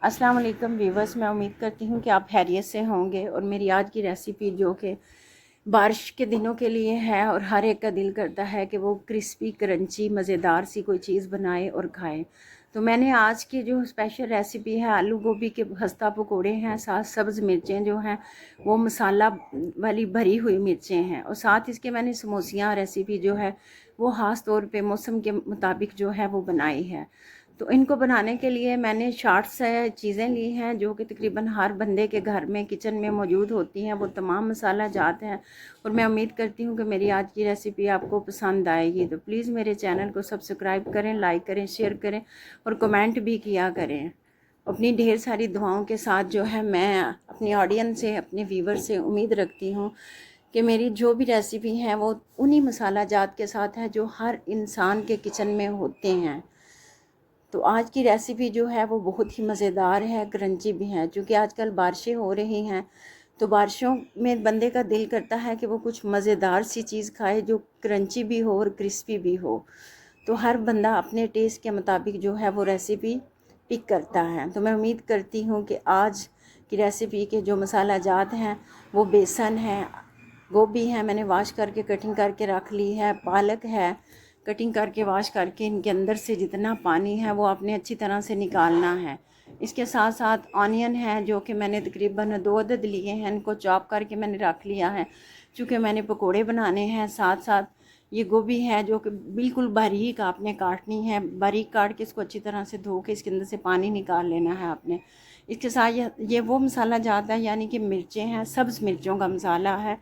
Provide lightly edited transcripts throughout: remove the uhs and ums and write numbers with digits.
अस्सलाम वालेकुम व्यूवर्स, मैं उम्मीद करती हूँ कि आप खैरियत से होंगे। और मेरी आज की रेसिपी जो कि बारिश के दिनों के लिए है और हर एक का दिल करता है कि वो क्रिस्पी क्रंची मज़ेदार सी कोई चीज़ बनाए और खाए। तो मैंने आज की जो स्पेशल रेसिपी है, आलू गोभी के खस्ता पकोड़े हैं, साथ सब्ज़ मिर्चें जो हैं वो मसाला वाली भरी हुई मिर्चें हैं, और साथ इसके मैंने समोसियाँ रेसिपी जो है वो ख़ास तौर पे मौसम के मुताबिक जो है वो बनाई है। तो इनको बनाने के लिए मैंने 60 से चीज़ें ली हैं जो कि तकरीबन हर बंदे के घर में किचन में मौजूद होती हैं। वो तमाम मसाला जात हैं और मैं उम्मीद करती हूँ कि मेरी आज की रेसिपी आपको पसंद आएगी। तो प्लीज़ मेरे चैनल को सब्सक्राइब करें, लाइक करें, शेयर करें और कमेंट भी किया करें। अपनी ढेर सारी दुआओं के साथ जो है मैं अपनी ऑडियंस से, अपने व्यूवर से उम्मीद रखती हूँ कि मेरी जो भी रेसिपी हैं वो उन्हीं मसाला जात के साथ है जो हर इंसान के किचन में होते हैं। तो आज की रेसिपी जो है वो बहुत ही मज़ेदार है, क्रंची भी है। क्योंकि आजकल बारिशें हो रही हैं तो बारिशों में बंदे का दिल करता है कि वो कुछ मज़ेदार सी चीज़ खाए जो क्रंची भी हो और क्रिस्पी भी हो। तो हर बंदा अपने टेस्ट के मुताबिक जो है वो रेसिपी पिक करता है। तो मैं उम्मीद करती हूँ कि आज की रेसिपी के जो मसाला जात हैं वो बेसन है, गोभी है मैंने वॉश करके कटिंग करके रख ली है, पालक है कटिंग करके वॉश करके, इनके अंदर से जितना पानी है वो आपने अच्छी तरह से निकालना है। इसके साथ साथ ऑनियन है जो कि मैंने तकरीबन 2 अदद लिए हैं, इनको चॉप करके मैंने रख लिया है चूँकि मैंने पकोड़े बनाने हैं। साथ साथ ये गोभी है जो कि बिल्कुल बारीक आपने काटनी है, बारीक काट के इसको अच्छी तरह से धो के इसके अंदर से पानी निकाल लेना है आपने। इसके साथ ये वो मसाला जाता है यानी कि मिर्चें हैं, सब्ज़ मिर्चों का मसाला है,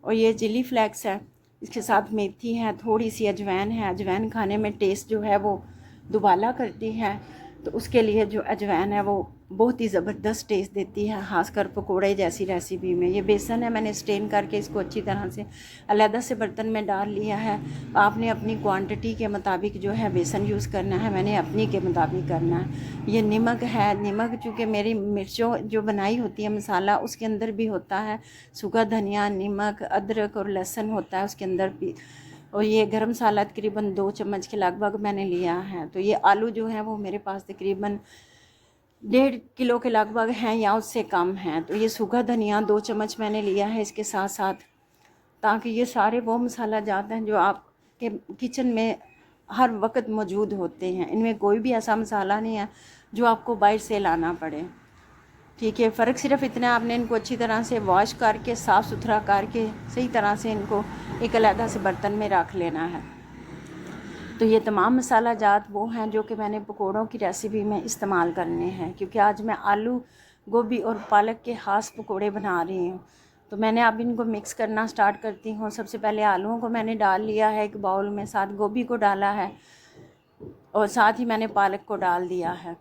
और ये चिली फ्लेक्स है। इसके साथ मेथी है, थोड़ी सी अजवाइन है। अजवाइन खाने में टेस्ट जो है वो दुबाला करती है, तो उसके लिए जो अजवाइन है वो बहुत ही ज़बरदस्त टेस्ट देती है, खासकर पकोड़े जैसी रेसिपी में। ये बेसन है, मैंने स्टेन करके इसको अच्छी तरह से अलहदा से बर्तन में डाल लिया है। आपने अपनी क्वांटिटी के मुताबिक जो है बेसन यूज़ करना है, मैंने अपनी के मुताबिक करना है। ये नमक है, नमक चूँकि मेरी मिर्चों जो बनाई होती है मसाला उसके अंदर भी होता है, सूखा धनिया, नमक, अदरक और लहसुन होता है उसके अंदर भी। और ये गरम मसाला तकरीबन 2 चम्मच के लगभग मैंने लिया है। तो ये आलू जो है वो मेरे पास तकरीबन 1.5 किलो के लगभग हैं या उससे कम हैं। तो ये सूखा धनिया 2 चम्मच मैंने लिया है इसके साथ साथ, ताकि ये सारे वो मसाला जाते हैं जो आपके किचन में हर वक्त मौजूद होते हैं। इनमें कोई भी ऐसा मसाला नहीं है जो आपको बाहर से लाना पड़े। ठीक है, फ़र्क सिर्फ इतना है, आपने इनको अच्छी तरह से वॉश करके साफ़ सुथरा करके सही तरह से इनको एक अलहदा से बर्तन में रख लेना है। तो ये तमाम मसाला जात वो हैं जो कि मैंने पकोड़ों की रेसिपी में इस्तेमाल करने हैं, क्योंकि आज मैं आलू गोभी और पालक के ख़ास पकोड़े बना रही हूँ। तो मैंने अब इनको मिक्स करना स्टार्ट करती हूँ। सबसे पहले आलूओं को मैंने डाल लिया है एक बाउल में, साथ गोभी को डाला है और साथ ही मैंने पालक को डाल दिया है।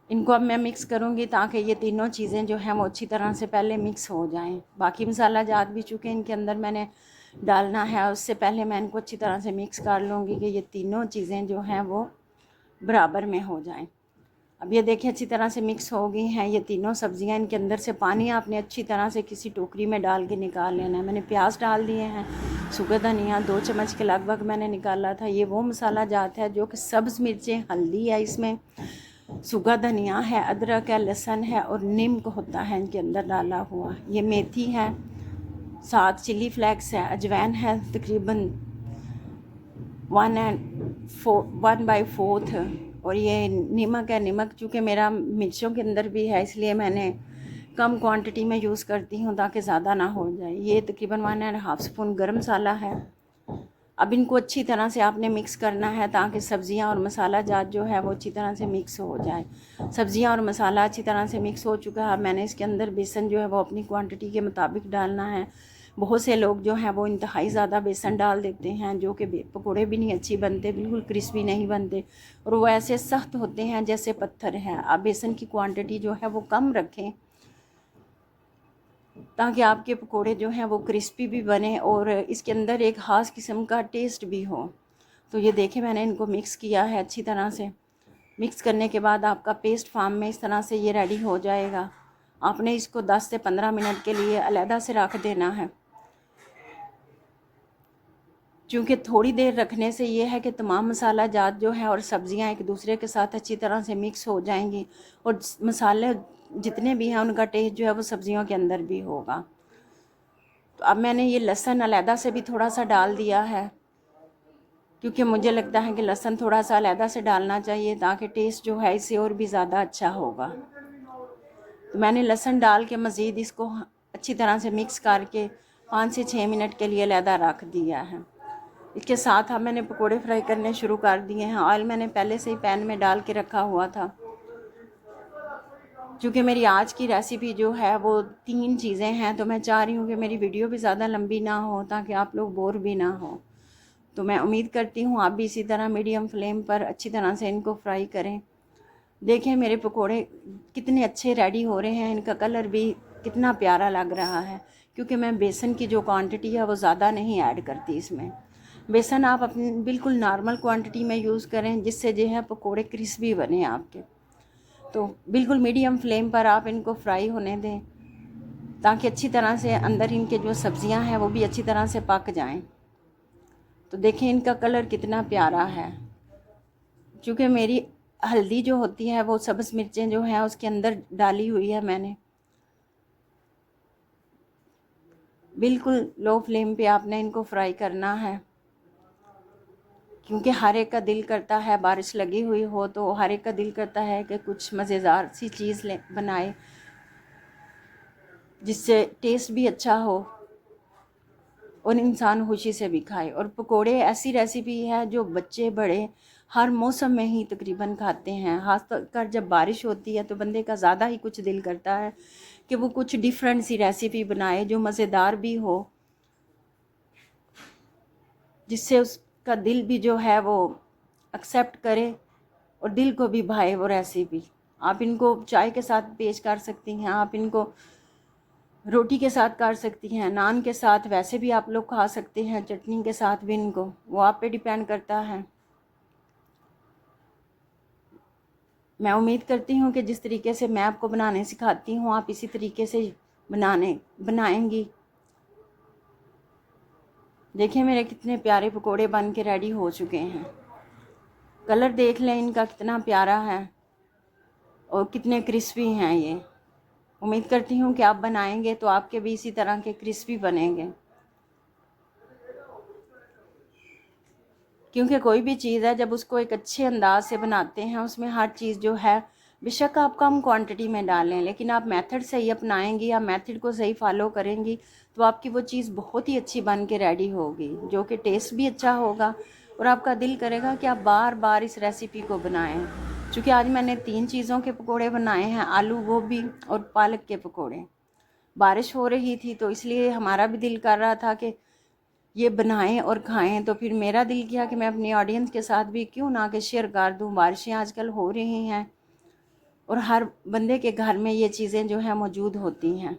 इनको अब मैं मिक्स करूँगी ताकि ये तीनों चीज़ें जो हैं वो अच्छी तरह से पहले मिक्स हो जाएं। बाकी मसाला जात भी चूँकि इनके अंदर मैंने डालना है, उससे पहले मैं इनको अच्छी तरह से मिक्स कर लूँगी कि ये तीनों चीज़ें जो हैं वो बराबर में हो जाएं। अब ये देखिए अच्छी तरह से मिक्स हो गई हैं ये तीनों सब्ज़ियाँ। इनके अंदर से पानी आपने अच्छी तरह से किसी टोकरी में डाल के निकाल लेना है। मैंने प्याज डाल दिए हैं, सूखा धनिया 2 चम्मच के लगभग मैंने निकाला था। ये वो मसाला जात है जो कि सब्ज़ मिर्चें, हल्दी है इसमें, सूखा धनिया है, अदरक है, लहसुन है और नीम होता है इनके अंदर डाला हुआ। ये मेथी है, साथ चिली फ्लेक्स है, अजवाइन है तकरीबन 1/4, और ये नमक है। नमक चूँकि मेरा मिर्चों के अंदर भी है इसलिए मैंने कम क्वांटिटी में यूज़ करती हूँ ताकि ज़्यादा ना हो जाए। ये तकरीबन 1.5 स्पून गरम मसाला है। अब इनको अच्छी तरह से आपने मिक्स करना है ताकि सब्ज़ियाँ और मसाला जात जो है वो अच्छी तरह से मिक्स हो जाए। सब्ज़ियाँ और मसाला अच्छी तरह से मिक्स हो चुका है। अब मैंने इसके अंदर बेसन जो है वो अपनी क्वांटिटी के मुताबिक डालना है। बहुत से लोग जो हैं वो इंतहाई ज़्यादा बेसन डाल देते हैं जो कि पकोड़े भी नहीं अच्छी बनते, बिल्कुल क्रिस्पी नहीं बनते और वो ऐसे सख्त होते हैं जैसे पत्थर है। आप बेसन की क्वांटिटी जो है वो कम रखें ताकि आपके पकोड़े जो हैं वो क्रिस्पी भी बने और इसके अंदर एक ख़ास किस्म का टेस्ट भी हो। तो ये देखें मैंने इनको मिक्स किया है अच्छी तरह से। मिक्स करने के बाद आपका पेस्ट फॉर्म में इस तरह से ये रेडी हो जाएगा। आपने इसको 10 से 15 मिनट के लिए अलहदा से रख देना है। क्योंकि थोड़ी देर रखने से ये है कि तमाम मसाला जात जो है और सब्ज़ियाँ एक दूसरे के साथ अच्छी तरह से मिक्स हो जाएंगी और मसाले जितने भी हैं उनका टेस्ट जो है वो सब्ज़ियों के अंदर भी होगा। तो अब मैंने ये लहसुन अलहदा से भी थोड़ा सा डाल दिया है, क्योंकि मुझे लगता है कि लहसुन थोड़ा सा अलहदा से डालना चाहिए ताकि टेस्ट जो है इससे और भी ज़्यादा अच्छा होगा। तो मैंने लहसुन डाल के मज़ीद इसको अच्छी तरह से मिक्स करके 5 से 6 मिनट के लिए अलहदा रख दिया है। इसके साथ अब मैंने पकोड़े फ्राई करने शुरू कर दिए हैं। ऑयल मैंने पहले से ही पैन में डाल के रखा हुआ था। क्योंकि मेरी आज की रेसिपी जो है वो 3 चीज़ें हैं, तो मैं चाह रही हूँ कि मेरी वीडियो भी ज़्यादा लंबी ना हो ताकि आप लोग बोर भी ना हो। तो मैं उम्मीद करती हूँ आप भी इसी तरह मीडियम फ्लेम पर अच्छी तरह से इनको फ्राई करें। देखें मेरे पकोड़े कितने अच्छे रेडी हो रहे हैं, इनका कलर भी कितना प्यारा लग रहा है, क्योंकि मैं बेसन की जो क्वांटिटी है वो ज़्यादा नहीं ऐड करती इसमें। बेसन आप अपनी बिल्कुल नॉर्मल क्वांटिटी में यूज़ करें, जिससे जो है पकोड़े क्रिस्पी बने आपके। तो बिल्कुल मीडियम फ्लेम पर आप इनको फ्राई होने दें ताकि अच्छी तरह से अंदर इनके जो सब्ज़ियां हैं वो भी अच्छी तरह से पक जाएं। तो देखें इनका कलर कितना प्यारा है। क्योंकि मेरी हल्दी जो होती है वो सब्ज़ मिर्चें जो हैं उसके अंदर डाली हुई है मैंने। बिल्कुल लो फ्लेम पे आपने इनको फ्राई करना है, क्योंकि हर एक का दिल करता है, बारिश लगी हुई हो तो हर एक का दिल करता है कि कुछ मज़ेदार सी चीज़ बनाए जिससे टेस्ट भी अच्छा हो और इंसान खुशी से भी खाए। और पकोड़े ऐसी रेसिपी है जो बच्चे बड़े हर मौसम में ही तकरीबन खाते हैं। खासकर जब बारिश होती है तो बंदे का ज़्यादा ही कुछ दिल करता है कि वो कुछ डिफरेंट सी रेसिपी बनाए जो मज़ेदार भी हो, जिससे उसका दिल भी जो है वो एक्सेप्ट करे और दिल को भी भाए वो रेसिपी। आप इनको चाय के साथ पेश कर सकती हैं, आप इनको रोटी के साथ कर सकती हैं, नान के साथ वैसे भी आप लोग खा सकते हैं, चटनी के साथ भी इनको, वो आप पे डिपेंड करता है। मैं उम्मीद करती हूँ कि जिस तरीके से मैं आपको बनाने सिखाती हूँ आप इसी तरीके से बनाएंगी। देखिए मेरे कितने प्यारे पकोड़े बन के रेडी हो चुके हैं। कलर देख लें इनका कितना प्यारा है और कितने क्रिस्पी हैं ये। उम्मीद करती हूँ कि आप बनाएंगे तो आपके भी इसी तरह के क्रिस्पी बनेंगे, क्योंकि कोई भी चीज़ है जब उसको एक अच्छे अंदाज से बनाते हैं उसमें हर चीज़ जो है बेशक आप कम क्वांटिटी में डालें, लेकिन आप मेथड सही अपनाएंगी या मेथड को सही फॉलो करेंगी तो आपकी वो चीज़ बहुत ही अच्छी बन के रेडी होगी, जो कि टेस्ट भी अच्छा होगा और आपका दिल करेगा कि आप बार बार इस रेसिपी को बनाएं। क्योंकि आज मैंने 3 चीज़ों के पकोड़े बनाए हैं, आलू गोभी और पालक के पकोड़े। बारिश हो रही थी तो इसलिए हमारा भी दिल कर रहा था कि ये बनाएं और खाएं, तो फिर मेरा दिल किया कि मैं अपनी ऑडियंस के साथ भी क्यों ना कि शेयर कर दूं। बारिशें आजकल हो रही हैं और हर बंदे के घर में ये चीज़ें जो हैं मौजूद होती हैं।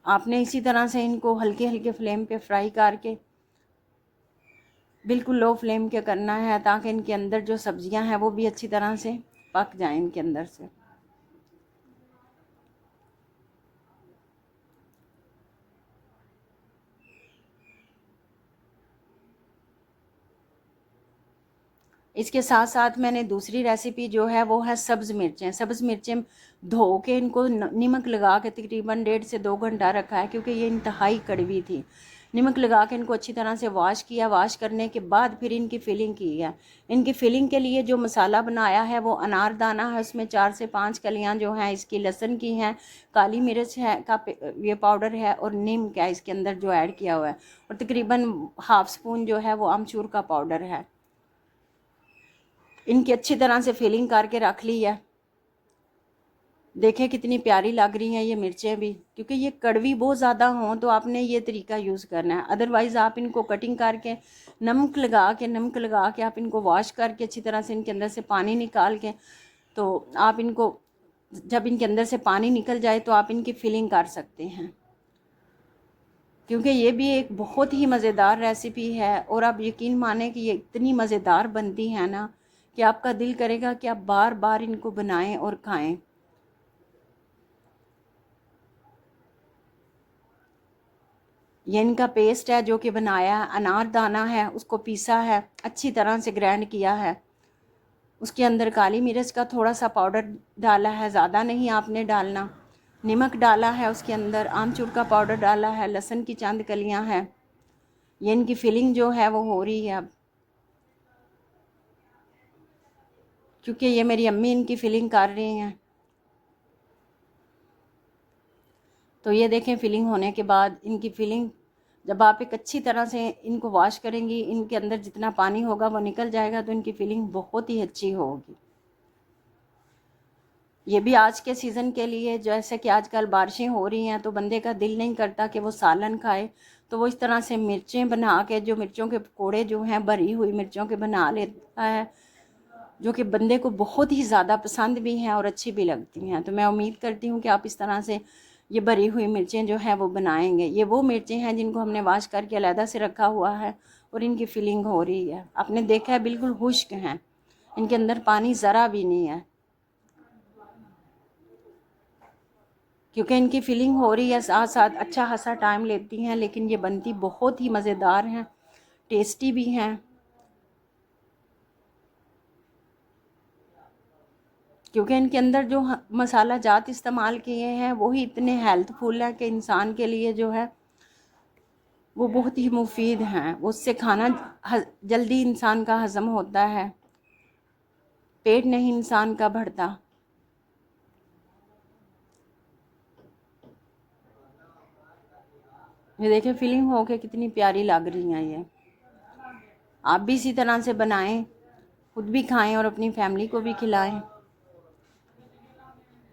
आपने इसी तरह से इनको हल्के हल्के फ्लेम पे फ्राई करके बिल्कुल लो फ्लेम के करना है ताकि इनके अंदर जो सब्जियां हैं वो भी अच्छी तरह से पक जाएं इनके अंदर से। इसके साथ साथ मैंने दूसरी रेसिपी जो है वो है सब्ज़ मिर्चें। सब्ज़ मिर्चें धो के इनको नमक लगा के तकरीबन 1.5 से 2 घंटा रखा है, क्योंकि ये इंतहाई कड़वी थी। नमक लगा के इनको अच्छी तरह से वॉश किया। वॉश करने के बाद फिर इनकी फिलिंग की है। इनकी फिलिंग के लिए जो मसाला बनाया है वो अनारदाना है, उसमें 4 से 5 कलियाँ जो हैं इसकी लहसुन की हैं, काली मिर्च है का ये पाउडर है और नीम का इसके अंदर जो ऐड किया हुआ है, और तकरीबन ½ स्पून जो है वो अमचूर का पाउडर है। इनकी अच्छी तरह से फिलिंग करके रख ली है। देखें कितनी प्यारी लग रही हैं ये मिर्चें भी, क्योंकि ये कड़वी बहुत ज़्यादा हों तो आपने ये तरीका यूज़ करना है। अदरवाइज़ आप इनको कटिंग करके नमक लगा के आप इनको वॉश करके अच्छी तरह से इनके अंदर से पानी निकाल के, तो आप इनको जब इनके अंदर से पानी निकल जाए तो आप इनकी फिलिंग कर सकते हैं। क्योंकि ये भी एक बहुत ही मज़ेदार रेसिपी है और आप यकीन माने कि ये इतनी मज़ेदार बनती है ना कि आपका दिल करेगा कि आप बार बार इनको बनाएं और खाएं। ये इनका पेस्ट है जो कि बनाया है। अनार दाना है, उसको पीसा है, अच्छी तरह से ग्राइंड किया है। उसके अंदर काली मिर्च का थोड़ा सा पाउडर डाला है, ज़्यादा नहीं आपने डालना। नमक डाला है, उसके अंदर आमचूर का पाउडर डाला है, लहसुन की चंद कलियां हैं। ये इनकी फिलिंग जो है वो हो रही है अब, क्योंकि ये मेरी अम्मी इनकी फिलिंग कर रही हैं। तो ये देखें, फिलिंग होने के बाद इनकी फिलिंग जब आप एक अच्छी तरह से इनको वॉश करेंगी, इनके अंदर जितना पानी होगा वो निकल जाएगा, तो इनकी फिलिंग बहुत ही अच्छी होगी। ये भी आज के सीज़न के लिए, जैसे कि आजकल बारिशें हो रही हैं तो बंदे का दिल नहीं करता कि वो सालन खाए, तो वो इस तरह से मिर्चें बना के, जो मिर्चों के पकौड़े जो हैं भरी हुई मिर्चों के बना लेता है, जो कि बंदे को बहुत ही ज़्यादा पसंद भी हैं और अच्छी भी लगती हैं। तो मैं उम्मीद करती हूँ कि आप इस तरह से ये भरी हुई मिर्चें जो है वो बनाएंगे। ये वो मिर्चें हैं जिनको हमने वाश करके अलहदा से रखा हुआ है और इनकी फिलिंग हो रही है। आपने देखा है बिल्कुल खुश्क हैं, इनके अंदर पानी ज़रा भी नहीं है, क्योंकि इनकी फिलिंग हो रही है। साथ साथ अच्छा खासा टाइम लेती हैं, लेकिन ये बनती बहुत ही मज़ेदार हैं, टेस्टी भी हैं, क्योंकि इनके अंदर जो मसाला जात इस्तेमाल किए हैं वो ही इतने हेल्थफुल हैं कि इंसान के लिए जो है वो बहुत ही मुफीद हैं। उससे खाना जल्दी इंसान का हज़म होता है, पेट नहीं इंसान का भरता। ये देखें फिलिंग हो के कितनी प्यारी लग रही हैं ये। आप भी इसी तरह से बनाएं, खुद भी खाएं और अपनी फैमिली को भी खिलाएं,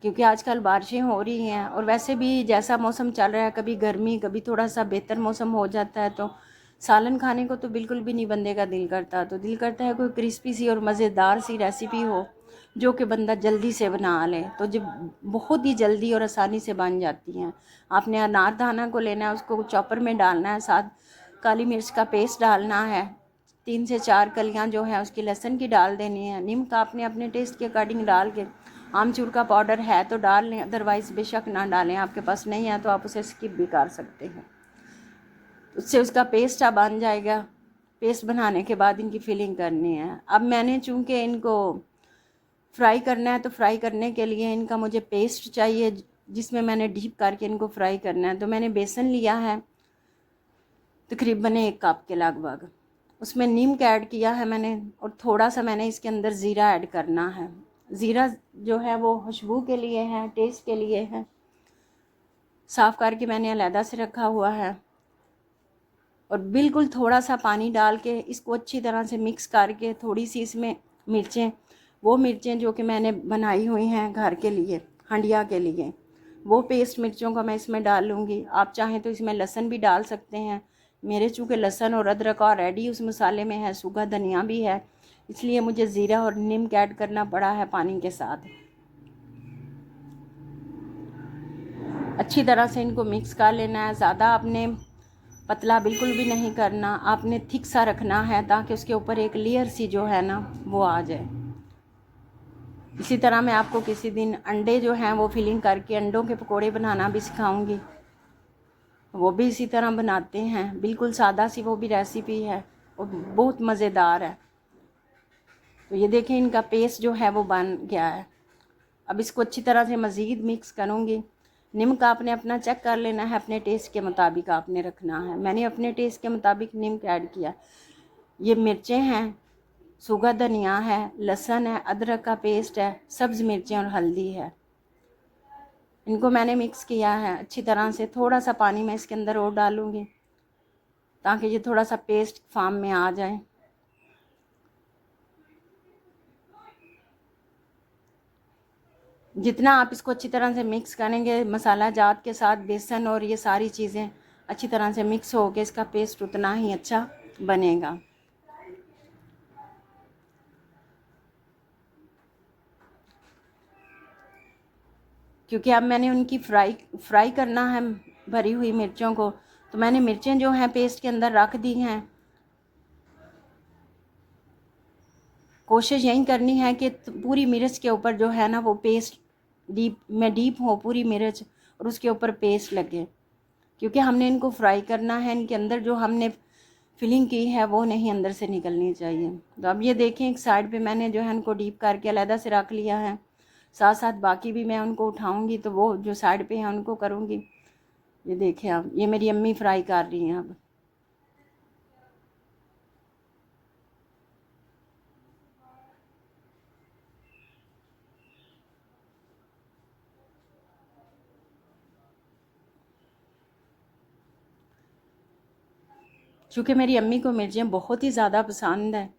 क्योंकि आजकल बारिशें हो रही हैं और वैसे भी जैसा मौसम चल रहा है, कभी गर्मी कभी थोड़ा सा बेहतर मौसम हो जाता है, तो सालन खाने को तो बिल्कुल भी नहीं बंदे का दिल करता। तो दिल करता है कोई क्रिस्पी सी और मज़ेदार सी रेसिपी हो जो कि बंदा जल्दी से बना ले, तो जब बहुत ही जल्दी और आसानी से बन जाती हैं। आपने अनार दाना को लेना है, उसको चॉपर में डालना है, साथ काली मिर्च का पेस्ट डालना है, 3 से 4 कलियां जो है उसकी लहसुन की डाल देनी है। नमक आपने अपने टेस्ट के अकॉर्डिंग डाल के, आमचूर का पाउडर है तो डाल लें, अदरवाइज़ बेशक ना डालें। आपके पास नहीं है तो आप उसे स्किप भी कर सकते हैं। उससे उसका पेस्ट बन जाएगा। पेस्ट बनाने के बाद इनकी फिलिंग करनी है। अब मैंने चूँकि इनको फ्राई करना है, तो फ्राई करने के लिए इनका मुझे पेस्ट चाहिए जिसमें मैंने डीप करके इनको फ्राई करना है। तो मैंने बेसन लिया है तकरीबन 1 कप के लगभग, उसमें नीम ऐड किया है मैंने, और थोड़ा सा मैंने इसके अंदर ज़ीरा ऐड करना है। ज़ीरा जो है वो खुशबू के लिए है, टेस्ट के लिए है। साफ़ करके मैंने अलहदा से रखा हुआ है, और बिल्कुल थोड़ा सा पानी डाल के इसको अच्छी तरह से मिक्स करके, थोड़ी सी इसमें मिर्चें, वो मिर्चें जो कि मैंने बनाई हुई हैं घर के लिए, हंडिया के लिए, वो पेस्ट मिर्चों का मैं इसमें डाल लूँगी। आप चाहें तो इसमें लहसुन भी डाल सकते हैं। मेरे चूँकि लहसुन और अदरक ऑलरेडी उस मसाले में है, सूखा धनिया भी है, इसलिए मुझे ज़ीरा और नीम ऐड करना पड़ा है पानी के साथ। अच्छी तरह से इनको मिक्स कर लेना है। ज़्यादा आपने पतला बिल्कुल भी नहीं करना, आपने थिक सा रखना है ताकि उसके ऊपर एक लेयर सी जो है ना वो आ जाए। इसी तरह मैं आपको किसी दिन अंडे जो हैं वो फिलिंग करके अंडों के पकोड़े बनाना भी सिखाऊंगी, वो भी इसी तरह बनाते हैं। बिल्कुल सादा सी वो भी रेसिपी है और बहुत मज़ेदार है। तो ये देखें इनका पेस्ट जो है वो बन गया है। अब इसको अच्छी तरह से मज़ीद मिक्स करूँगी। नमक आपने अपना चेक कर लेना है, अपने टेस्ट के मुताबिक आपने रखना है। मैंने अपने टेस्ट के मुताबिक नमक ऐड किया। ये मिर्चें हैं, सूखा धनिया है, लहसुन है, अदरक का पेस्ट है, सब्ज़ मिर्चें और हल्दी है। इनको मैंने मिक्स किया है अच्छी तरह से। थोड़ा सा पानी मैं इसके अंदर और डालूँगी ताकि ये थोड़ा सा पेस्ट फॉर्म में आ जाए। जितना आप इसको अच्छी तरह से मिक्स करेंगे मसाला जात के साथ, बेसन और ये सारी चीज़ें अच्छी तरह से मिक्स हो के इसका पेस्ट उतना ही अच्छा बनेगा। क्योंकि अब मैंने उनकी फ्राई करना है भरी हुई मिर्चों को, तो मैंने मिर्चें जो हैं पेस्ट के अंदर रख दी हैं। कोशिश यही करनी है कि पूरी मिर्च के ऊपर जो है ना वो पेस्ट डीप हो, पूरी मिर्च और उसके ऊपर पेस्ट लगे, क्योंकि हमने इनको फ्राई करना है। इनके अंदर जो हमने फिलिंग की है वो नहीं अंदर से निकलनी चाहिए। तो अब ये देखें, एक साइड पे मैंने जो है उनको डीप करके अलहदा से रख लिया है। साथ साथ बाकी भी मैं उनको उठाऊंगी तो वो जो साइड पे हैं उनको करूँगी। ये देखें आप, ये मेरी अम्मी फ्राई कर रही हैं अब। चूँकि मेरी अम्मी को मिर्चें बहुत ही ज़्यादा पसंद है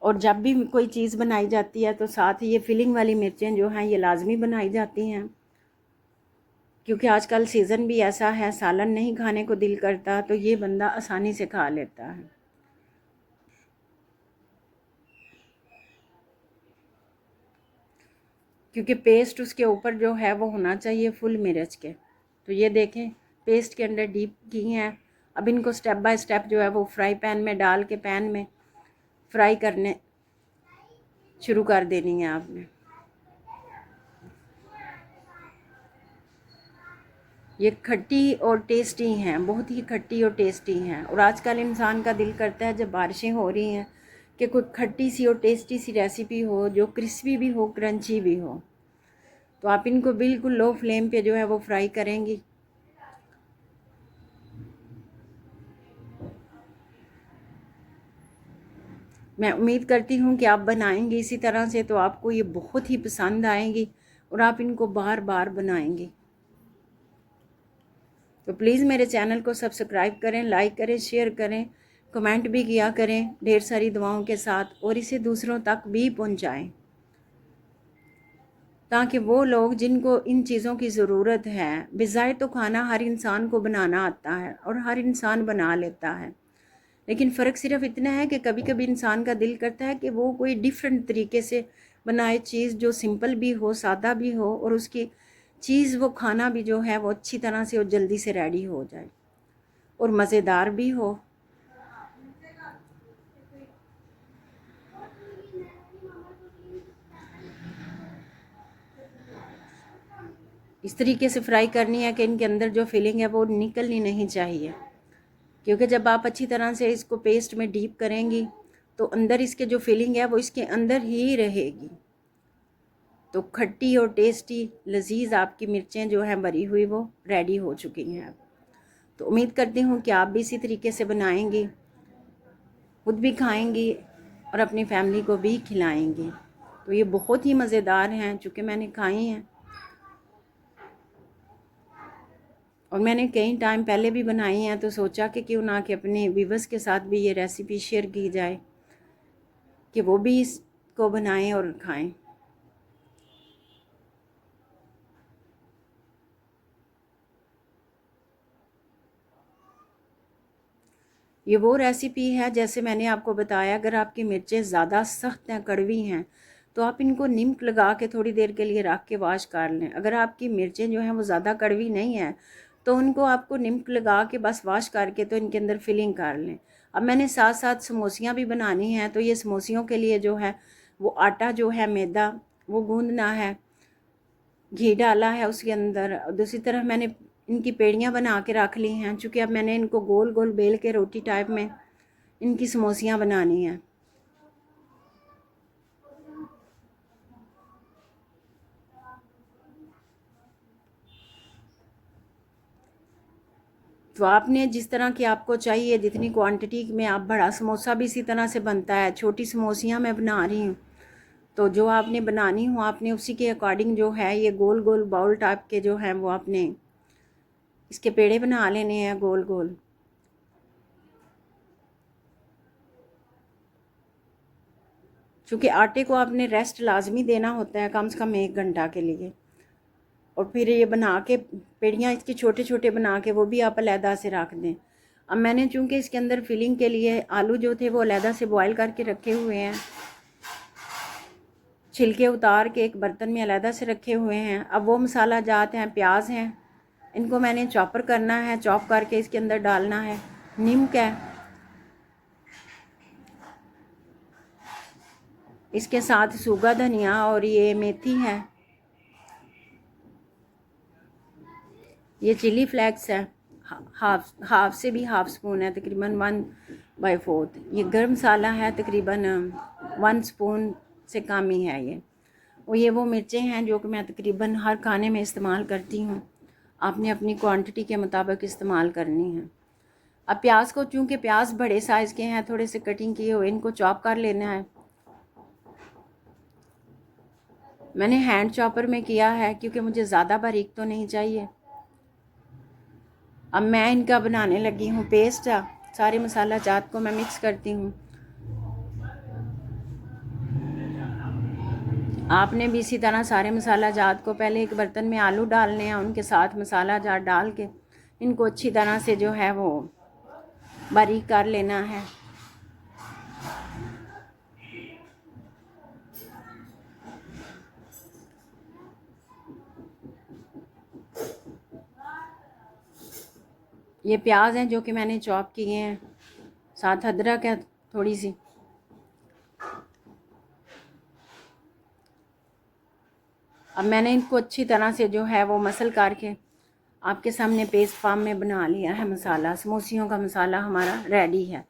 और जब भी कोई चीज़ बनाई जाती है तो साथ ये फिलिंग वाली मिर्चें जो हैं ये लाजमी बनाई जाती हैं। क्योंकि आजकल सीज़न भी ऐसा है, सालन नहीं खाने को दिल करता तो ये बंदा आसानी से खा लेता है। क्योंकि पेस्ट उसके ऊपर जो है वो होना चाहिए फुल मिर्च के। तो ये देखें, पेस्ट के अंदर डीप की हैं। अब इनको स्टेप बाय स्टेप जो है वो फ्राई पैन में डाल के पैन में फ्राई करने शुरू कर देनी है आपने। ये खट्टी और टेस्टी हैं, बहुत ही खट्टी और टेस्टी हैं। और आजकल इंसान का दिल करता है जब बारिशें हो रही हैं कि कोई खट्टी सी और टेस्टी सी रेसिपी हो जो क्रिस्पी भी हो, क्रंची भी हो। तो आप इनको बिल्कुल लो फ्लेम पे जो है वो फ्राई करेंगी। मैं उम्मीद करती हूँ कि आप बनाएंगी इसी तरह से तो आपको ये बहुत ही पसंद आएंगी और आप इनको बार बार बनाएंगी। तो प्लीज़ मेरे चैनल को सब्सक्राइब करें, लाइक करें, शेयर करें, कमेंट भी किया करें ढेर सारी दुआओं के साथ, और इसे दूसरों तक भी पहुँचाएँ ताकि वो लोग जिनको इन चीज़ों की ज़रूरत है, बज़ाहिर तो खाना हर इंसान को बनाना आता है और हर इंसान बना लेता है, लेकिन फ़र्क सिर्फ इतना है कि कभी कभी इंसान का दिल करता है कि वो कोई डिफरेंट तरीके से बनाए चीज़ जो सिंपल भी हो, सादा भी हो और उसकी चीज़ वो खाना भी जो है वो अच्छी तरह से और जल्दी से रेडी हो जाए और मज़ेदार भी हो। इस तरीके से फ्राई करनी है कि इनके अंदर जो फिलिंग है वो निकलनी नहीं चाहिए। क्योंकि जब आप अच्छी तरह से इसको पेस्ट में डीप करेंगी तो अंदर इसके जो फिलिंग है वो इसके अंदर ही रहेगी। तो खट्टी और टेस्टी लजीज आपकी मिर्चें जो हैं भरी हुई वो रेडी हो चुकी हैं अब। तो उम्मीद करती हूँ कि आप भी इसी तरीके से बनाएंगी, खुद भी खाएंगी और अपनी फैमिली को भी खिलाएंगी। तो ये बहुत ही मज़ेदार हैं, चूँकि मैंने खाई हैं और मैंने कई टाइम पहले भी बनाई हैं, तो सोचा कि क्यों ना कि अपने व्यूअर्स के साथ भी ये रेसिपी शेयर की जाए कि वो भी इसको बनाएं और खाएं। ये वो रेसिपी है जैसे मैंने आपको बताया, अगर आपकी मिर्चें ज़्यादा सख्त हैं, कड़वी हैं, तो आप इनको नमक लगा के थोड़ी देर के लिए रख के वॉश कर लें। अगर आपकी मिर्चें जो हैं वो ज़्यादा कड़वी नहीं हैं तो उनको आपको नमक लगा के बस वॉश करके तो इनके अंदर फिलिंग कर लें। अब मैंने साथ साथ समोसियाँ भी बनानी हैं, तो ये समोसियों के लिए जो है वो आटा जो है मैदा वो गूँदना है, घी डाला है उसके अंदर। दूसरी तरफ मैंने इनकी पेड़ियाँ बना के रख ली हैं, चूँकि अब मैंने इनको गोल गोल बेल के रोटी टाइप में इनकी समोसियाँ बनानी हैं। तो आपने जिस तरह की आपको चाहिए, जितनी क्वांटिटी में आप, बड़ा समोसा भी इसी तरह से बनता है, छोटी समोसियाँ मैं बना रही हूँ। तो जो आपने बनानी हो आपने उसी के अकॉर्डिंग जो है ये गोल गोल बाउल टाइप के जो हैं वो आपने इसके पेड़े बना लेने हैं गोल गोल। क्योंकि आटे को आपने रेस्ट लाजमी देना होता है कम से कम 1 घंटा के लिए, और फिर ये बना के पेड़ियाँ इसके छोटे छोटे बना के वो भी आप अलहदा से रख दें। अब मैंने चूँकि इसके अंदर फिलिंग के लिए आलू जो थे वो अलहदा से बॉयल करके रखे हुए हैं, छिलके उतार के एक बर्तन में अलहदा से रखे हुए हैं। अब वो मसाला जात हैं, प्याज हैं, इनको मैंने चॉपर करना है, चॉप करके इसके अंदर डालना है। नींबू है, इसके साथ सूखा धनिया और ये मेथी है, ये चिली फ्लेक्स है, हाफ से भी हाफ स्पून है, तकरीबन 1/4। ये गर्म मसाला है, तकरीबन 1 स्पून से कम ही है ये। और ये वो मिर्चें हैं जो कि मैं तकरीबन हर खाने में इस्तेमाल करती हूँ। आपने अपनी क्वांटिटी के मुताबिक इस्तेमाल करनी है। अब प्याज को, चूँकि प्याज बड़े साइज़ के हैं, थोड़े से कटिंग किए हुए, इनको चॉप कर लेना है। मैंने हैंड चॉपर में किया है क्योंकि मुझे ज़्यादा बारीक तो नहीं चाहिए। अब मैं इनका बनाने लगी हूँ पेस्ट। सारे मसाला जात को मैं मिक्स करती हूँ। आपने भी इसी तरह सारे मसाला जात को पहले एक बर्तन में आलू डालने हैं, उनके साथ मसाला जात डाल के इनको अच्छी तरह से जो है वो बारीक कर लेना है। ये प्याज हैं जो कि मैंने चॉप किए हैं, साथ अदरक है थोड़ी सी। अब मैंने इनको अच्छी तरह से जो है वो मसल करके आपके सामने पेस्ट फॉर्म में बना लिया है। मसाला, समोसियों का मसाला हमारा रेडी है।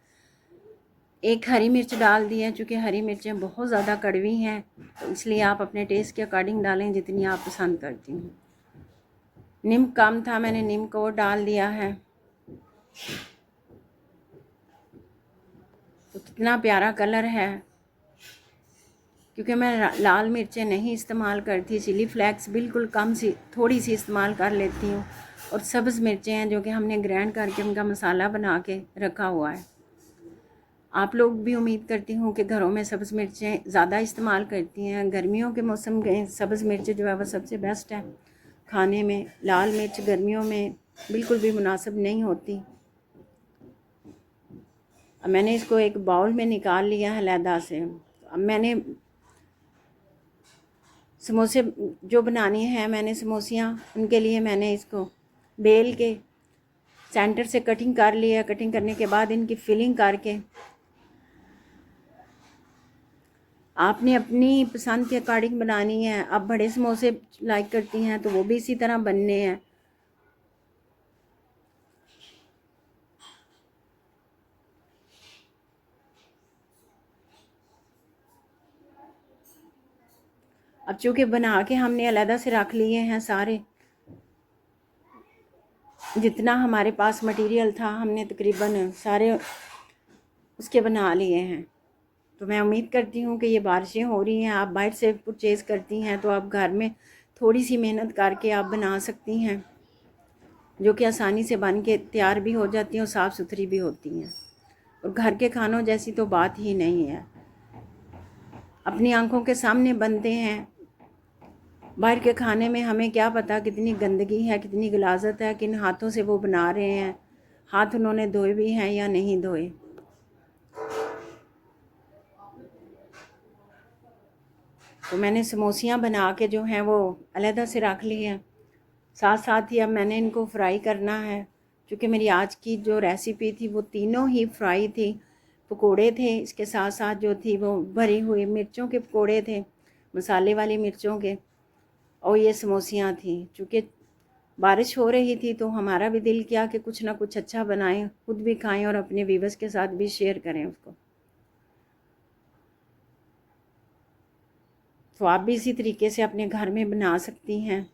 एक हरी मिर्च डाल दी है, चूँकि हरी मिर्चें बहुत ज़्यादा कड़वी हैं, तो इसलिए आप अपने टेस्ट के अकॉर्डिंग डालें जितनी आप पसंद करती हैं। नीम कम था, मैंने नीम को डाल दिया है। तो कितना प्यारा कलर है। क्योंकि मैं लाल मिर्चें नहीं इस्तेमाल करती, चिली फ्लेक्स बिल्कुल कम सी, थोड़ी सी इस्तेमाल कर लेती हूँ। और सब्ज़ मिर्चें हैं जो कि हमने ग्राइंड करके उनका मसाला बना के रखा हुआ है। आप लोग भी उम्मीद करती हूँ कि घरों में सब्ज़ मिर्चें ज़्यादा इस्तेमाल करती हैं। गर्मियों के मौसम में सब्ज़ मिर्च जो है वो सबसे बेस्ट है खाने में। लाल मिर्च गर्मियों में बिल्कुल भी मुनासिब नहीं होती। अब मैंने इसको एक बाउल में निकाल लिया है अलहदा से। अब मैंने समोसे जो बनानी है, मैंने समोसियाँ, उनके लिए मैंने इसको बेल के सेंटर से कटिंग कर लिया। कटिंग करने के बाद इनकी फिलिंग करके आपने अपनी पसंद के अकॉर्डिंग बनानी है। आप बड़े समोसे लाइक करती हैं तो वो भी इसी तरह बनने हैं। अब चूँकि बना के हमने अलहदा से रख लिए हैं सारे, जितना हमारे पास मटेरियल था हमने तकरीबन सारे उसके बना लिए हैं। तो मैं उम्मीद करती हूँ कि ये बारिशें हो रही हैं, आप बाहर से परचेज़ करती हैं तो आप घर में थोड़ी सी मेहनत करके आप बना सकती हैं, जो कि आसानी से बन के तैयार भी हो जाती हैं और साफ़ सुथरी भी होती हैं। और घर के खानों जैसी तो बात ही नहीं है, अपनी आंखों के सामने बनते हैं। बाहर के खाने में हमें क्या पता कितनी गंदगी है, कितनी गलाजत है, किन हाथों से वो बना रहे हैं, हाथ उन्होंने धोए भी हैं या नहीं धोए। तो मैंने समोसियाँ बना के जो हैं वो अलहदा से रख ली हैं। साथ साथ ही अब मैंने इनको फ्राई करना है, क्योंकि मेरी आज की जो रेसिपी थी वो तीनों ही फ्राई थी। पकोड़े थे, इसके साथ साथ जो थी वो भरी हुई मिर्चों के पकोड़े थे, मसाले वाली मिर्चों के, और ये समोसियाँ थी। चूँकि बारिश हो रही थी तो हमारा भी दिल किया कि कुछ ना कुछ अच्छा बनाएं, खुद भी खाएं और अपने व्यूअर्स के साथ भी शेयर करें उसको। तो आप भी इसी तरीके से अपने घर में बना सकती हैं,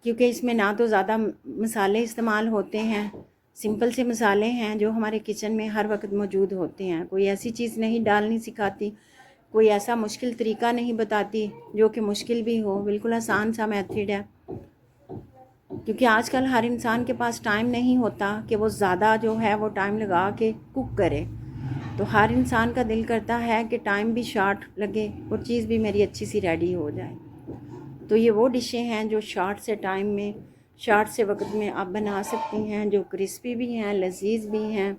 क्योंकि इसमें ना तो ज़्यादा मसाले इस्तेमाल होते हैं, सिंपल से मसाले हैं जो हमारे किचन में हर वक्त मौजूद होते हैं। कोई ऐसी चीज़ नहीं डालनी सिखाती, कोई ऐसा मुश्किल तरीका नहीं बताती जो कि मुश्किल भी हो। बिल्कुल आसान सा मेथड है, क्योंकि आजकल हर इंसान के पास टाइम नहीं होता कि वो ज़्यादा जो है वो टाइम लगा के कुक करे। तो हर इंसान का दिल करता है कि टाइम भी शॉर्ट लगे और चीज़ भी मेरी अच्छी सी रेडी हो जाए। तो ये वो डिशें हैं जो शॉर्ट से टाइम में, शॉर्ट से वक्त में आप बना सकती हैं, जो क्रिस्पी भी हैं, लजीज भी हैं,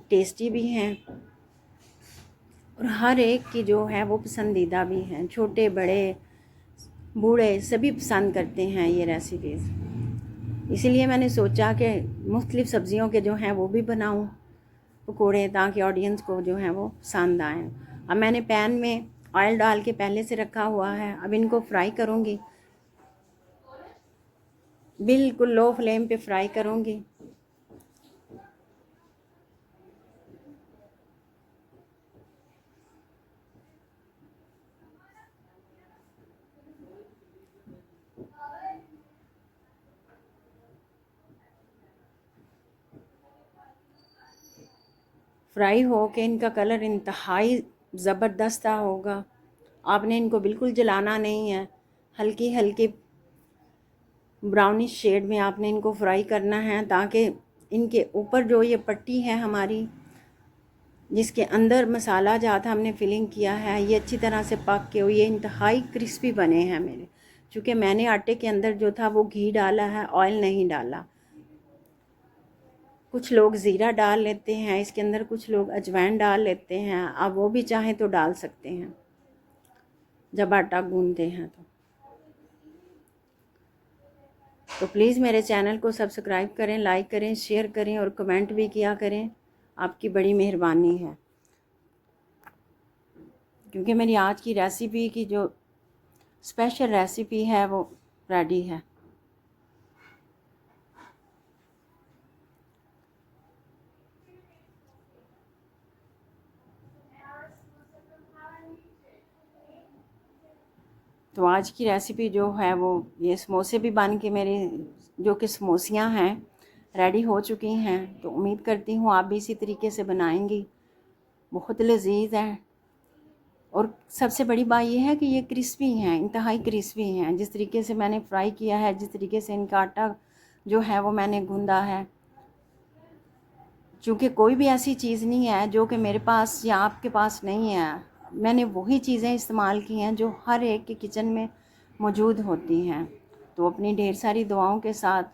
टेस्टी भी हैं, और हर एक की जो है वो पसंदीदा भी हैं। छोटे बड़े बूढ़े सभी पसंद करते हैं ये रेसिपीज़। इसीलिए मैंने सोचा कि मुख्तलिफ़ सब्ज़ियों के जो हैं वो भी बनाऊं पकोड़े, ताकि ऑडियंस को जो है वो पसंद आएँ। अब मैंने पैन में ऑयल डाल के पहले से रखा हुआ है, अब इनको फ्राई करूँगी। बिल्कुल लो फ्लेम पे फ्राई करूँगी। फ्राई हो के इनका कलर इंतहाई ज़बरदस्त होगा। आपने इनको बिल्कुल जलाना नहीं है, हल्की हल्की ब्राउनिश शेड में आपने इनको फ्राई करना है, ताकि इनके ऊपर जो ये पट्टी है हमारी, जिसके अंदर मसाला जाता हमने फिलिंग किया है, ये अच्छी तरह से पक के ये इंतहाई क्रिस्पी बने हैं मेरे। चूँकि मैंने आटे के अंदर जो था वो घी डाला है, ऑयल नहीं डाला। कुछ लोग ज़ीरा डाल लेते हैं इसके अंदर, कुछ लोग अजवाइन डाल लेते हैं। आप वो भी चाहें तो डाल सकते हैं जब आटा गूंदते हैं तो प्लीज़ मेरे चैनल को सब्सक्राइब करें, लाइक करें, शेयर करें और कमेंट भी किया करें। आपकी बड़ी मेहरबानी है, क्योंकि मेरी आज की रेसिपी की जो स्पेशल रेसिपी है वो रेडी है। तो आज की रेसिपी जो है वो ये समोसे भी बन के मेरे जो कि समोसियाँ हैं रेडी हो चुकी हैं। तो उम्मीद करती हूँ आप भी इसी तरीके से बनाएंगी। बहुत लजीज है और सबसे बड़ी बात ये है कि ये क्रिस्पी हैं, इंतहाई क्रिस्पी हैं। जिस तरीके से मैंने फ्राई किया है, जिस तरीके से इनका आटा जो है वो मैंने गूंदा है, क्योंकि कोई भी ऐसी चीज़ नहीं है जो कि मेरे पास या आपके पास नहीं है। मैंने वही चीज़ें इस्तेमाल की हैं जो हर एक के किचन में मौजूद होती हैं। तो अपनी ढेर सारी दुआओं के साथ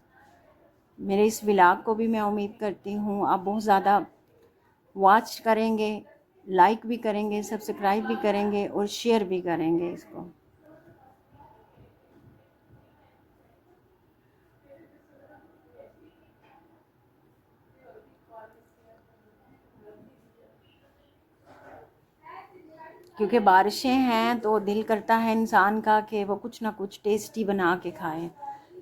मेरे इस व्लॉग को भी मैं उम्मीद करती हूँ आप बहुत ज़्यादा वॉच करेंगे, लाइक भी करेंगे, सब्सक्राइब भी करेंगे और शेयर भी करेंगे इसको। क्योंकि बारिशें हैं तो दिल करता है इंसान का कि वो कुछ ना कुछ टेस्टी बना के खाएं।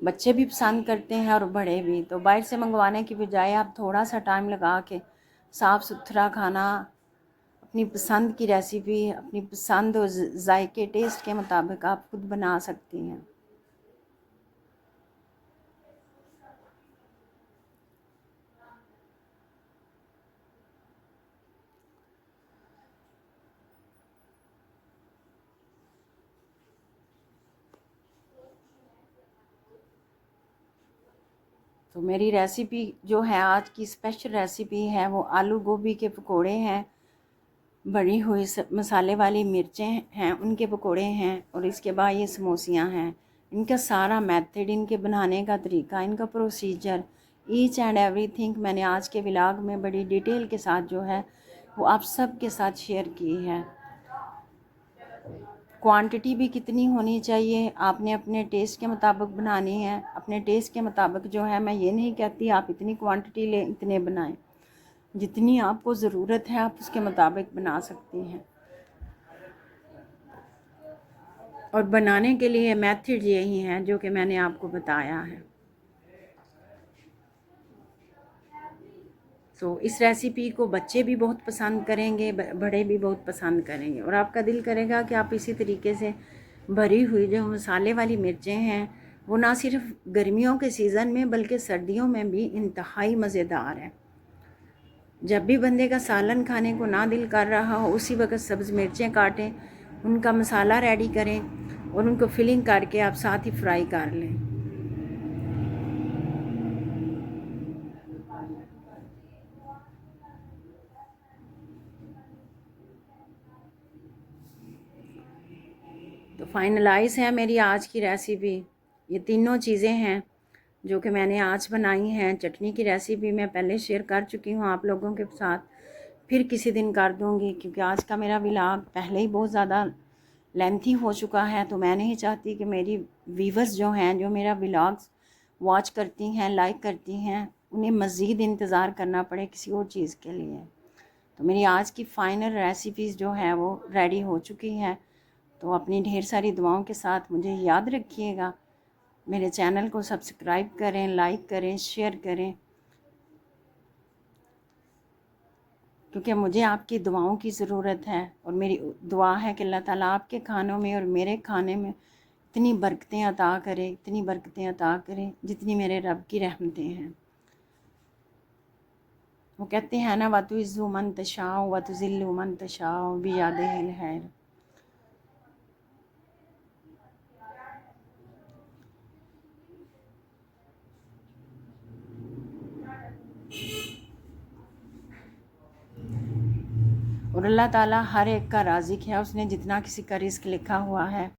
बच्चे भी पसंद करते हैं और बड़े भी। तो बाहर से मंगवाने की बजाय आप थोड़ा सा टाइम लगा के साफ़ सुथरा खाना, अपनी पसंद की रेसिपी, अपनी पसंद और जायके टेस्ट के मुताबिक आप खुद बना सकती हैं। तो मेरी रेसिपी जो है आज की स्पेशल रेसिपी है वो आलू गोभी के पकोड़े हैं, बड़ी हुई मसाले वाली मिर्चें हैं उनके पकोड़े हैं, और इसके बाद ये समोसियाँ हैं। इनका सारा मेथड, इनके बनाने का तरीका, इनका प्रोसीजर, ईच एंड एवरीथिंग मैंने आज के व्लॉग में बड़ी डिटेल के साथ जो है वो आप सब के साथ शेयर की है। क्वांटिटी भी कितनी होनी चाहिए आपने अपने टेस्ट के मुताबिक बनानी है। अपने टेस्ट के मुताबिक जो है, मैं ये नहीं कहती आप इतनी क्वांटिटी लें, इतने बनाएं। जितनी आपको ज़रूरत है आप उसके मुताबिक बना सकती हैं। और बनाने के लिए मेथड यही है जो कि मैंने आपको बताया है। तो इस रेसिपी को बच्चे भी बहुत पसंद करेंगे, बड़े भी बहुत पसंद करेंगे, और आपका दिल करेगा कि आप इसी तरीके से भरी हुई जो मसाले वाली मिर्चें हैं वो ना सिर्फ गर्मियों के सीज़न में बल्कि सर्दियों में भी इंतहाई मज़ेदार है। जब भी बंदे का सालन खाने को ना दिल कर रहा हो उसी वक्त सब्ज़ मिर्चें काटें, उनका मसाला रेडी करें और उनको फिलिंग करके आप साथ ही फ्राई कर लें। तो फाइनलाइज़ है मेरी आज की रेसिपी। ये तीनों चीज़ें हैं जो कि मैंने आज बनाई हैं। चटनी की रेसिपी मैं पहले शेयर कर चुकी हूँ आप लोगों के साथ, फिर किसी दिन कर दूँगी, क्योंकि आज का मेरा व्लॉग पहले ही बहुत ज़्यादा लेंथी हो चुका है। तो मैं नहीं चाहती कि मेरी व्यूवर्स जो हैं, जो मेरा व्लॉग्स वॉच करती हैं, लाइक करती हैं, उन्हें मज़ीद इंतज़ार करना पड़े किसी और चीज़ के लिए। तो मेरी आज की फ़ाइनल रेसिपीज़ जो है वो रेडी हो चुकी हैं। तो अपनी ढेर सारी दुआओं के साथ मुझे याद रखिएगा। मेरे चैनल को सब्सक्राइब करें, लाइक करें, शेयर करें, क्योंकि मुझे आपकी दुआओं की ज़रूरत है। और मेरी दुआ है कि अल्लाह ताला आपके खानों में और मेरे खाने में इतनी बरकतें अता करे, इतनी बरकतें अता करे जितनी मेरे रब की रहमतें हैं। वो कहते हैं ना, वतुइज़्ज़ु मन तशाओ वतुज़िल्लु मन तशाओ बियदिहिल खैर। और अल्लाह ताला हर एक का राज़िक है, उसने जितना किसी का रिज़्क लिखा हुआ है